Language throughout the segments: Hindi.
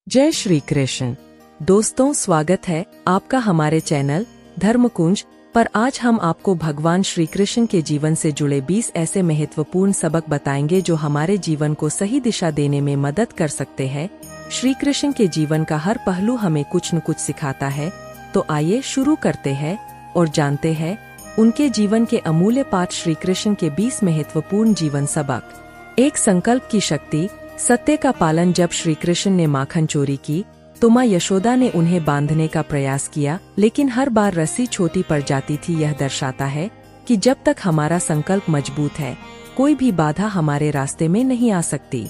जय श्री कृष्ण। दोस्तों, स्वागत है आपका हमारे चैनल धर्मकुंज पर। आज हम आपको भगवान श्री कृष्ण के जीवन से जुड़े 20 ऐसे महत्वपूर्ण सबक बताएंगे जो हमारे जीवन को सही दिशा देने में मदद कर सकते हैं। श्री कृष्ण के जीवन का हर पहलू हमें कुछ न कुछ सिखाता है। तो आइए शुरू करते हैं और जानते हैं उनके जीवन के अमूल्य पाठ। श्री कृष्ण के 20 महत्वपूर्ण जीवन सबक। एक, संकल्प की शक्ति। सत्य का पालन। जब श्री कृष्ण ने माखन चोरी की तो माँ यशोदा ने उन्हें बांधने का प्रयास किया, लेकिन हर बार रस्सी छोटी पड़ जाती थी। यह दर्शाता है कि जब तक हमारा संकल्प मजबूत है, कोई भी बाधा हमारे रास्ते में नहीं आ सकती।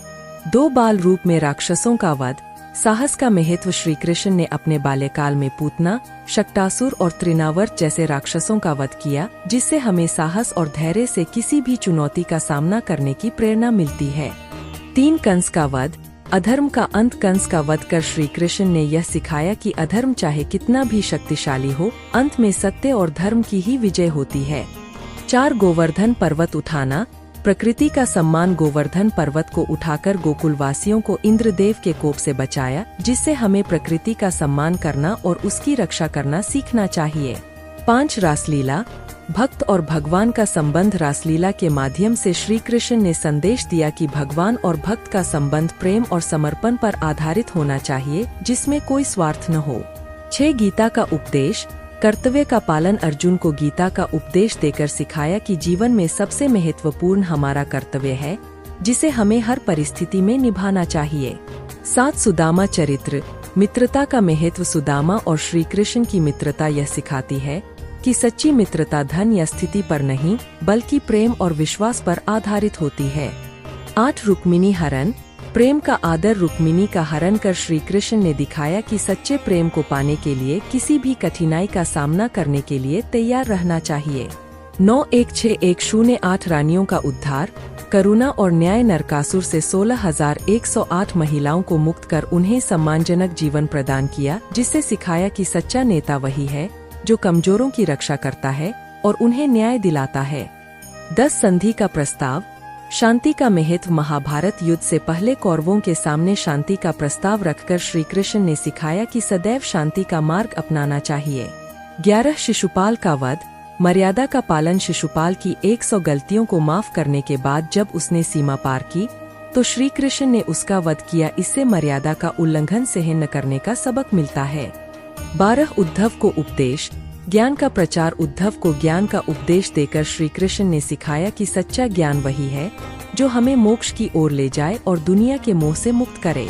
2, बाल रूप में राक्षसों का वध। साहस का महत्व। श्री कृष्ण ने अपने बाल्यकाल में पूतना, शक्टासुर और तृणावर्त जैसे राक्षसों का वध किया, जिससे हमें साहस और धैर्य से किसी भी चुनौती का सामना करने की प्रेरणा मिलती है। 3, कंस का वध। अधर्म का अंत। कंस का वध कर श्री कृष्ण ने यह सिखाया कि अधर्म चाहे कितना भी शक्तिशाली हो, अंत में सत्य और धर्म की ही विजय होती है। 4, गोवर्धन पर्वत उठाना। प्रकृति का सम्मान। गोवर्धन पर्वत को उठाकर गोकुलवासियों को इंद्रदेव के कोप से बचाया, जिससे हमें प्रकृति का सम्मान करना और उसकी रक्षा करना सीखना चाहिए। 5, रासलीला। भक्त और भगवान का संबंध। रासलीला के माध्यम से श्री कृष्ण ने संदेश दिया कि भगवान और भक्त का संबंध प्रेम और समर्पण पर आधारित होना चाहिए, जिसमें कोई स्वार्थ न हो। 6, गीता का उपदेश। कर्तव्य का पालन। अर्जुन को गीता का उपदेश देकर सिखाया कि जीवन में सबसे महत्वपूर्ण हमारा कर्तव्य है, जिसे हमें हर परिस्थिति में निभाना चाहिए। 7, सुदामा चरित्र। मित्रता का महत्व। सुदामा और श्री कृष्ण की मित्रता यह सिखाती है कि सच्ची मित्रता धन या स्थिति पर नहीं, बल्कि प्रेम और विश्वास पर आधारित होती है। 8, रुक्मिणी हरण। प्रेम का आदर। रुक्मिणी का हरण कर श्री कृष्ण ने दिखाया कि सच्चे प्रेम को पाने के लिए किसी भी कठिनाई का सामना करने के लिए तैयार रहना चाहिए। 9, 1608 रानियों का उद्धार। करुणा और न्याय। नरकासुर से 16,108 महिलाओं को मुक्त कर उन्हें सम्मानजनक जीवन प्रदान किया, जिससे सिखाया कि सच्चा नेता वही है जो कमजोरों की रक्षा करता है और उन्हें न्याय दिलाता है। 10, संधि का प्रस्ताव। शांति का महत्व। महाभारत युद्ध से पहले कौरवों के सामने शांति का प्रस्ताव रखकर श्री कृष्ण ने सिखाया कि सदैव शांति का मार्ग अपनाना चाहिए। 11, शिशुपाल का वध। मर्यादा का पालन। शिशुपाल की 100 गलतियों को माफ करने के बाद जब उसने सीमा पार की तो श्री कृष्ण ने उसका वध किया। इससे मर्यादा का उल्लंघन सहन न करने का सबक मिलता है। 12, उद्धव को उपदेश। ज्ञान का प्रचार। उद्धव को ज्ञान का उपदेश देकर श्री कृष्ण ने सिखाया कि सच्चा ज्ञान वही है जो हमें मोक्ष की ओर ले जाए और दुनिया के मोह से मुक्त करे।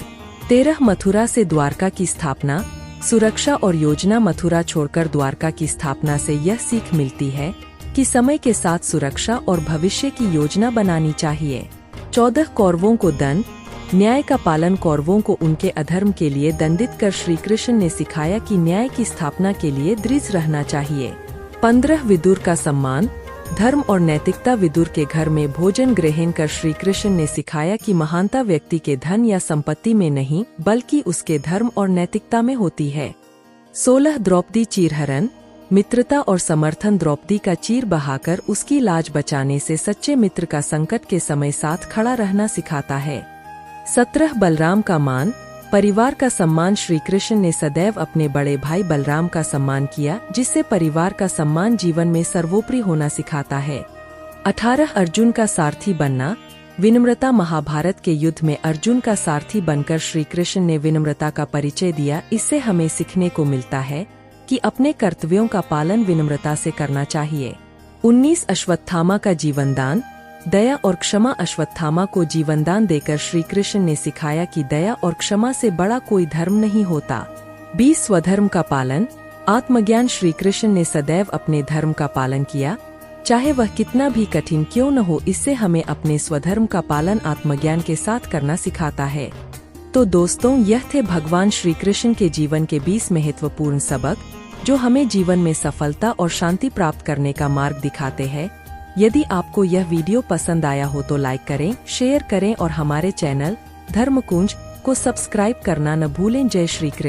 13, मथुरा से द्वारका की स्थापना। सुरक्षा और योजना। मथुरा छोड़कर द्वारका की स्थापना से यह सीख मिलती है कि समय के साथ सुरक्षा और भविष्य की योजना बनानी चाहिए। 14, कौरवों को दंड। न्याय का पालन। कौरवों को उनके अधर्म के लिए दंडित कर श्री कृष्ण ने सिखाया कि न्याय की स्थापना के लिए दृढ़ रहना चाहिए। 15, विदुर का सम्मान। धर्म और नैतिकता। विदुर के घर में भोजन ग्रहण कर श्री कृष्ण ने सिखाया कि महानता व्यक्ति के धन या संपत्ति में नहीं, बल्कि उसके धर्म और नैतिकता में होती है। 16, द्रौपदी चीरहरण। मित्रता और समर्थन। द्रौपदी का चीर बहाकर उसकी लाज बचाने से सच्चे मित्र का संकट के समय साथ खड़ा रहना सिखाता है। 17, बलराम का मान। परिवार का सम्मान। श्री कृष्ण ने सदैव अपने बड़े भाई बलराम का सम्मान किया, जिससे परिवार का सम्मान जीवन में सर्वोपरि होना सिखाता है। 18, अर्जुन का सारथी बनना। विनम्रता। महाभारत के युद्ध में अर्जुन का सारथी बनकर श्री कृष्ण ने विनम्रता का परिचय दिया। इससे हमें सीखने को मिलता है कि अपने कर्तव्यों का पालन विनम्रता से करना चाहिए। 19, अश्वत्थामा का जीवनदान। दया और क्षमा। अश्वत्थामा को जीवनदान देकर श्री कृष्ण ने सिखाया कि दया और क्षमा से बड़ा कोई धर्म नहीं होता। 20, स्वधर्म का पालन। आत्मज्ञान। श्री कृष्ण ने सदैव अपने धर्म का पालन किया, चाहे वह कितना भी कठिन क्यों न हो। इससे हमें अपने स्वधर्म का पालन आत्मज्ञान के साथ करना सिखाता है। तो दोस्तों, यह थे भगवान श्री कृष्ण के जीवन के 20 महत्वपूर्ण सबक, जो हमें जीवन में सफलता और शांति प्राप्त करने का मार्ग दिखाते हैं। यदि आपको यह वीडियो पसंद आया हो तो लाइक करें, शेयर करें और हमारे चैनल धर्मकुंज को सब्सक्राइब करना न भूलें। जय श्री कृष्ण।